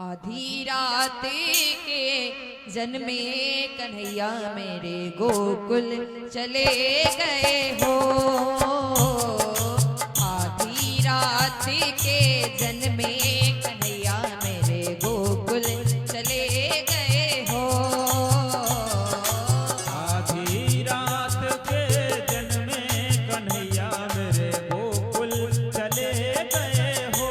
आधी रात के जन्मे कन्हैया मेरे गोकुल चले गए हो। आधी रात के जन्मे कन्हैया मेरे गोकुल चले गए हो। आधी रात के जन्मे कन्हैया मेरे गोकुल चले गए हो।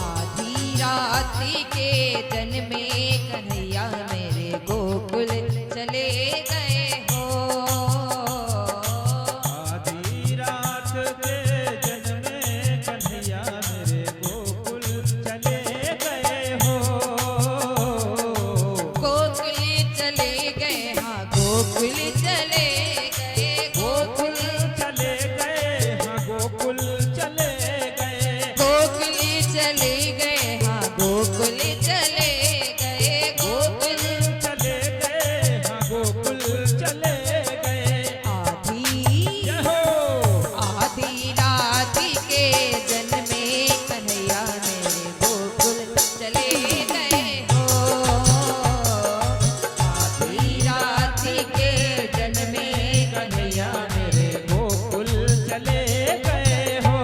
आधी रात के जन्मे कन्हैया मेरे गोकुल चले गए हो। आधी रात के जन्मे कन्हैया मेरे गोकुल चले गए हो। गोकुल चले गए, हाँ गोकुल चले गए, गोकुल चले गए, हाँ गोकुल चले गए। गोकुल चले गए, हाँ गोकुल चले गए, गोकुल चले गए, हाँ गोकुल चले गए। आधी आधी रात के जन्मे कन्हैया मेरे गोकुल चले गए हो। आधी रात के जन्मे कन्हैया मेरे गोकुल चले गए हो।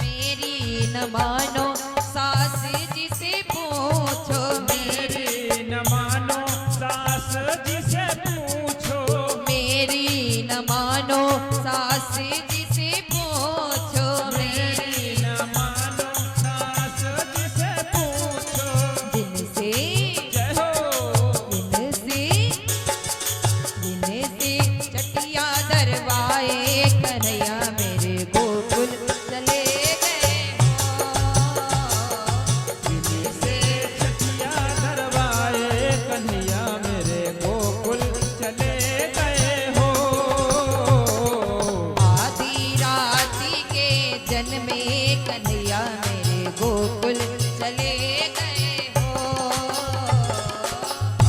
मेरी न मानो सास जिसे पूछो, मेरी न मानो सास जिसे पूछो। मेरी न मानो सास जिसे पूछो, मेरी न मानो सास जिसे पूछो। जिनसे जय हो। जिनसे जिनसे चटिया दरवाए कन्हैया मेरे गोकुल चले गए हो। जिनसे छठिया धरवाए कन्हैया मेरे गोकुल चले गए हो। आधी रात के जन्मे कन्हैया मेरे गोकुल चले गए हो।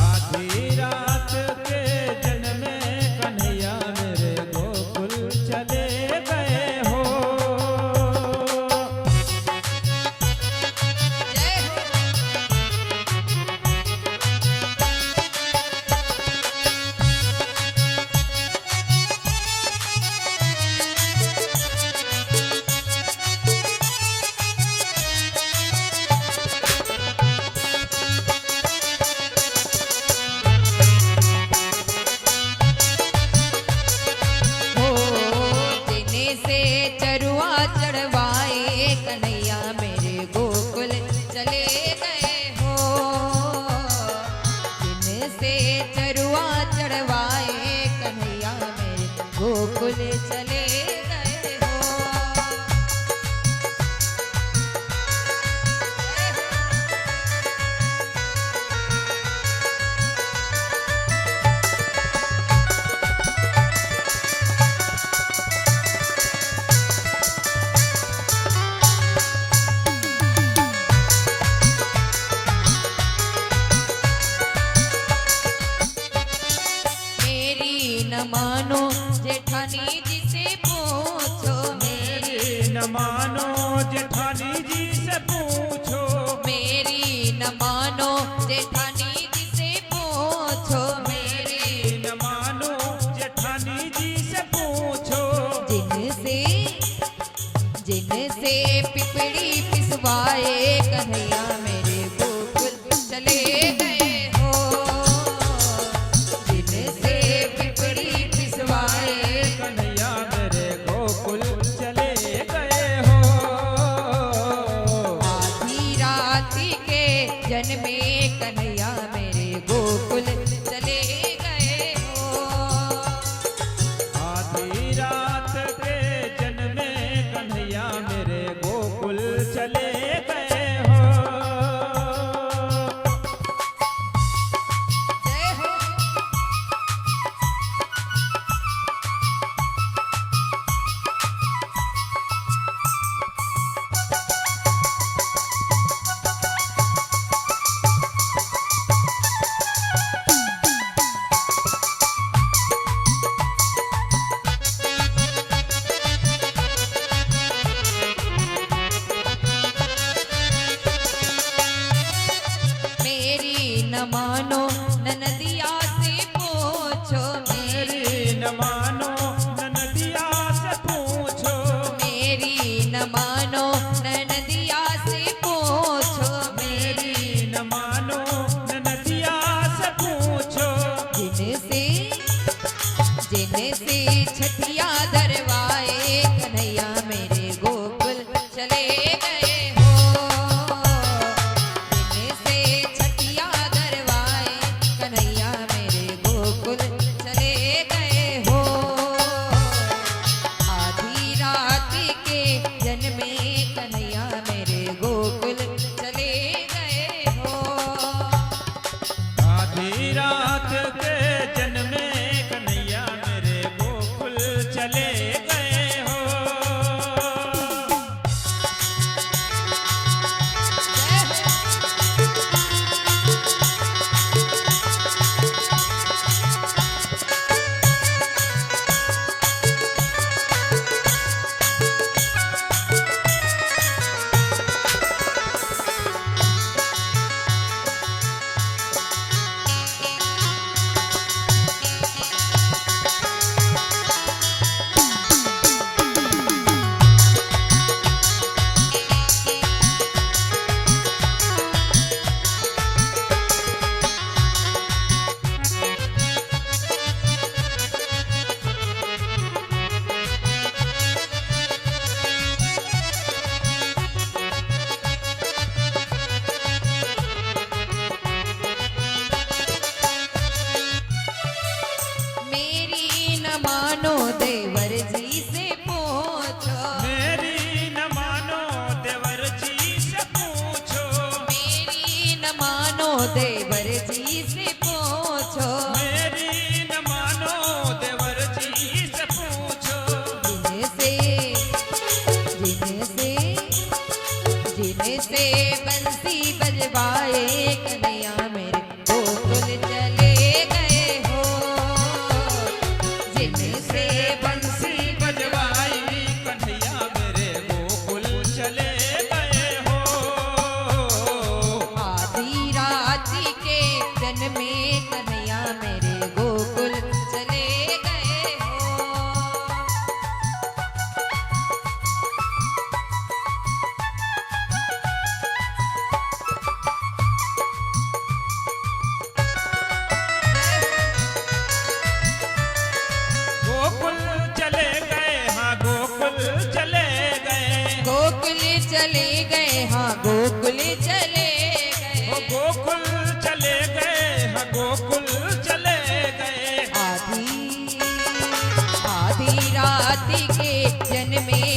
आधी रात के जन्मे कन्हैया मेरे गोकुल चले गए हो। जय हो। हो जिने से चरुआ चढ़वाए कन्हैया मेरे गोकुल चले गए हो। जिन से चरुआ चढ़वाए कन्हैया मेरे गोकुल चले गए हो। मेरी न मानो जेठानी जिसे पूछो, मेरी न मानो जेठानी जी से पूछो। मेरी न मानो जेठानी जिसे पूछो, मेरी न मानो जेठानी जी से पूछो। जिनसे जिनसे पिपड़ी पिसवाए कन्हैया मेरे गोकुल चले गए हो। जिनसे पिपड़ी पिसवाए कन्हैया मेरे गोकुल चले गए हो। आधी रात के जन्मे कन्हैया मेरे गोकुल चले गए हो। आधी रात के जन्मे कन्हैया मेरे गोकुल चले गए हो। जय हो। मानो ननदिया से पूछो, मेरी न मानो ननदिया से पूछो, मेरी न मानो ननदिया से पूछो, मेरी न मानो ननदिया से पूछो। जिनसे छठिया दरवाए कन्हैया मेरे गोकुल चले गए हो। जिनसे छठिया दरवाए कन्हैया मेरे गोकुल चले गए हो। आधी रात के जन्मे कन्हैया मेरे गोकुल चले गए हो। आधी रात के जन्मे कन्हैया मेरे गोकुल चले गए हो। मेरी न मानो देवर जी से पूछो, मेरी न मानो देवर जी से पूछो, मेरी न मानो देवर जी से पूछो। मेरी न मानो देवर जी से पूछो। जिनसे बंसी बजवाए कन्हैया मेरे गोकुल चले गए हो। जिनसे बंसी बजवाई कन्हैया मेरे गोकुल चले गए हो। आधी रात के जन्मे कन्हैया मेरे गोकुल चले गए हो। गोकुल चले गए, हाँ गोकुल चले गए। गोकुल चले गए, हाँ गोकुल चले ओ गए। गोकुल चले गए, हाँ गोकुल चले गए। आधी रात के जन्मे